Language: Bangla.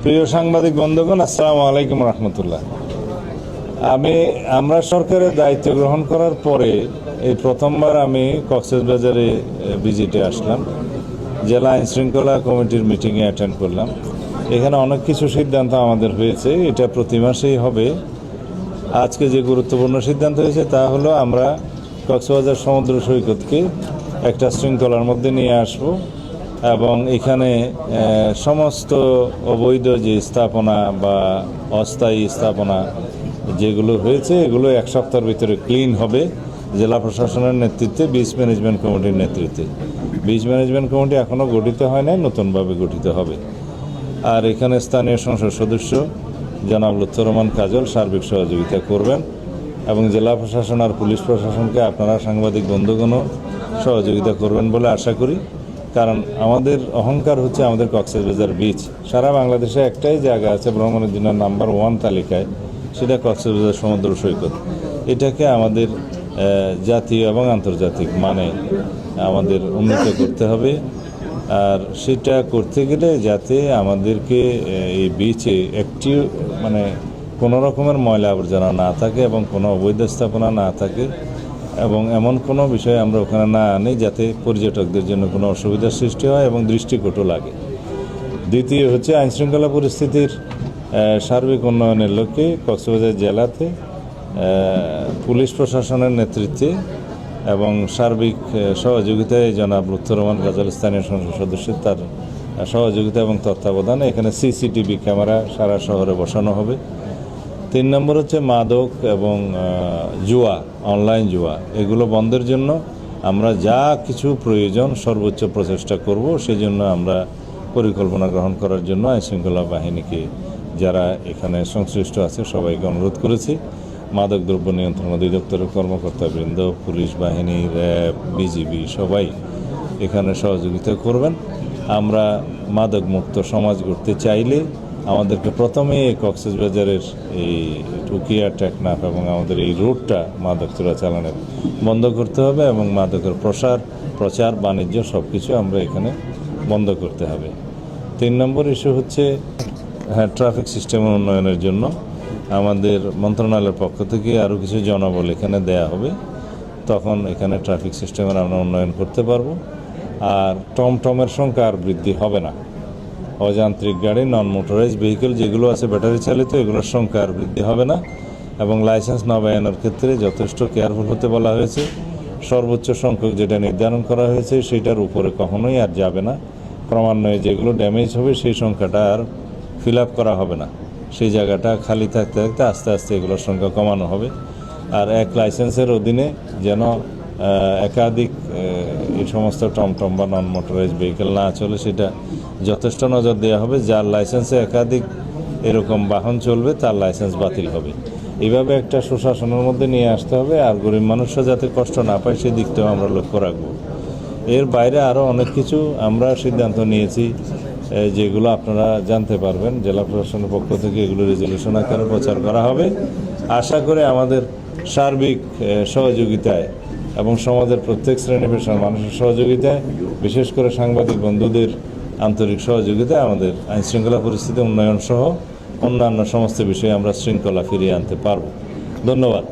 প্রিয় সাংবাদিক বন্ধুগণ, আসসালামু আলাইকুম রহমতুল্লাহ। আমরা সরকারের দায়িত্ব গ্রহণ করার পরে এই প্রথমবার আমি কক্সবাজারে ভিজিটে আসলাম। জেলা আইন শৃঙ্খলা কমিটির মিটিংয়ে অ্যাটেন্ড করলাম। এখানে অনেক কিছু সিদ্ধান্ত আমাদের হয়েছে, এটা প্রতি মাসেই হবে। আজকে যে গুরুত্বপূর্ণ সিদ্ধান্ত হয়েছে তা হলো আমরা কক্সবাজার সমুদ্র সৈকতকে একটা শৃঙ্খলার মধ্যে নিয়ে আসব এবং এখানে সমস্ত অবৈধ যে স্থাপনা বা অস্থায়ী স্থাপনা যেগুলো হয়েছে এগুলো এক সপ্তাহের ভিতরে ক্লিন হবে। জেলা প্রশাসনের নেতৃত্বে, বিচ ম্যানেজমেন্ট কমিটির নেতৃত্বে। বিচ ম্যানেজমেন্ট কমিটি এখনও গঠিত হয় নাই, নতুনভাবে গঠিত হবে। আর এখানে স্থানীয় সংসদ সদস্য জনাব লুৎফর রহমান কাজল সার্বিক সহযোগিতা করবেন এবং জেলা প্রশাসন আর পুলিশ প্রশাসনকে আপনারা সাংবাদিক বন্ধুগণও সহযোগিতা করবেন বলে আশা করি। কারণ আমাদের অহংকার হচ্ছে আমাদের কক্সবাজার বিচ। সারা বাংলাদেশে একটাই জায়গা আছে ভ্রমণের জন্য নাম্বার 1 তালিকায়, সেটা কক্সবাজার সমুদ্র সৈকত। এটাকে আমাদের জাতীয় এবং আন্তর্জাতিক মানে আমাদের উন্নত করতে হবে। আর সেটা করতে গেলে যাতে আমাদেরকে এই বিচে একটি মানে কোনো রকমের ময়লা আবর্জনা না থাকে এবং কোনো অবৈধ স্থাপনা না থাকে এবং এমন কোনো বিষয় আমরা ওখানে না আনি যাতে পর্যটকদের জন্য কোনো অসুবিধার সৃষ্টি হয় এবং দৃষ্টিকটু লাগে। দ্বিতীয় হচ্ছে আইনশৃঙ্খলা পরিস্থিতির সার্বিক উন্নয়নের লক্ষ্যে কক্সবাজার জেলাতে পুলিশ প্রশাসনের নেতৃত্বে এবং সার্বিক সহযোগিতায় জনাব লুৎফর রহমান কাজল স্থানীয় সংসদ সদস্যের তার সহযোগিতা এবং তত্ত্বাবধানে এখানে সিসিটিভি ক্যামেরা সারা শহরে বসানো হবে। 3 নম্বর হচ্ছে মাদক এবং জুয়া, অনলাইন জুয়া, এগুলো বন্ধের জন্য আমরা যা কিছু প্রয়োজন সর্বোচ্চ প্রচেষ্টা করব। সেজন্য আমরা পরিকল্পনা গ্রহণ করার জন্য আইনশৃঙ্খলা বাহিনীকে যারা এখানে সংশ্লিষ্ট আছে সবাইকে অনুরোধ করেছি। মাদকদ্রব্য নিয়ন্ত্রণ অধিদপ্তরের কর্মকর্তাবৃন্দ, পুলিশ বাহিনী, র্যাব, বিজিবি সবাই এখানে সহযোগিতা করবেন। আমরা মাদকমুক্ত সমাজ গড়তে চাইলে আমাদেরকে প্রথমে কক্সবাজারের এই টুকিয়া, টেকনাফ এবং আমাদের এই রুটটা মাদক চোরাচালানের বন্ধ করতে হবে এবং মাদকের প্রচার বাণিজ্য সব কিছু আমরা এখানে বন্ধ করতে হবে। 3 নম্বর ইস্যু হচ্ছে ট্রাফিক সিস্টেমের উন্নয়নের জন্য আমাদের মন্ত্রণালয়ের পক্ষ থেকে আরও কিছু জনবল এখানে দেয়া হবে। তখন এখানে ট্রাফিক সিস্টেমের আমরা উন্নয়ন করতে পারবো। আর টমটমের সংখ্যা আর বৃদ্ধি হবে না। অযান্ত্রিক গাড়ি, নন মোটরাইজ ভেহিকেল যেগুলো আছে ব্যাটারি চালিত, এগুলোর সংখ্যা আর বৃদ্ধি হবে না। এবং লাইসেন্স নবায়নের ক্ষেত্রে যথেষ্ট কেয়ারফুল হতে বলা হয়েছে। সর্বোচ্চ সংখ্যক যেটা নির্ধারণ করা হয়েছে সেটার উপরে কখনোই আর যাবে না। ক্রমান্বয়ে যেগুলো ড্যামেজ হবে সেই সংখ্যাটা আর ফিল আপ করা হবে না। সেই জায়গাটা খালি থাকতে থাকতে আস্তে আস্তে এগুলোর সংখ্যা কমানো হবে। আর এক লাইসেন্সের অধীনে যেন একাধিক এই সমস্ত টমটম বা নন মোটরাইজ ভেহিকেল না চলে, সেটা যথেষ্ট নজর দেওয়া হবে। যার লাইসেন্সে একাধিক এরকম বাহন চলবে তার লাইসেন্স বাতিল হবে। এইভাবে একটা সুশাসনের মধ্যে নিয়ে আসতে হবে। আর গরিব মানুষরা যাতে কষ্ট না পায় সেই দিকটাও আমরা লক্ষ্য রাখবো। এর বাইরে আরও অনেক কিছু আমরা সিদ্ধান্ত নিয়েছি যেগুলো আপনারা জানতে পারবেন। জেলা প্রশাসনের পক্ষ থেকে এগুলো রেজলিউশন আকারে প্রচার করা হবে। আশা করে আমাদের সার্বিক সহযোগিতায় এবং সমাজের প্রত্যেক শ্রেণী পেশার মানুষের সহযোগিতায়, বিশেষ করে সাংবাদিক বন্ধুদের আন্তরিক সহযোগিতায় আমাদের আইনশৃঙ্খলা পরিস্থিতি উন্নয়ন সহ অন্যান্য সমস্ত বিষয়ে আমরা শৃঙ্খলা ফিরিয়ে আনতে পারব। ধন্যবাদ।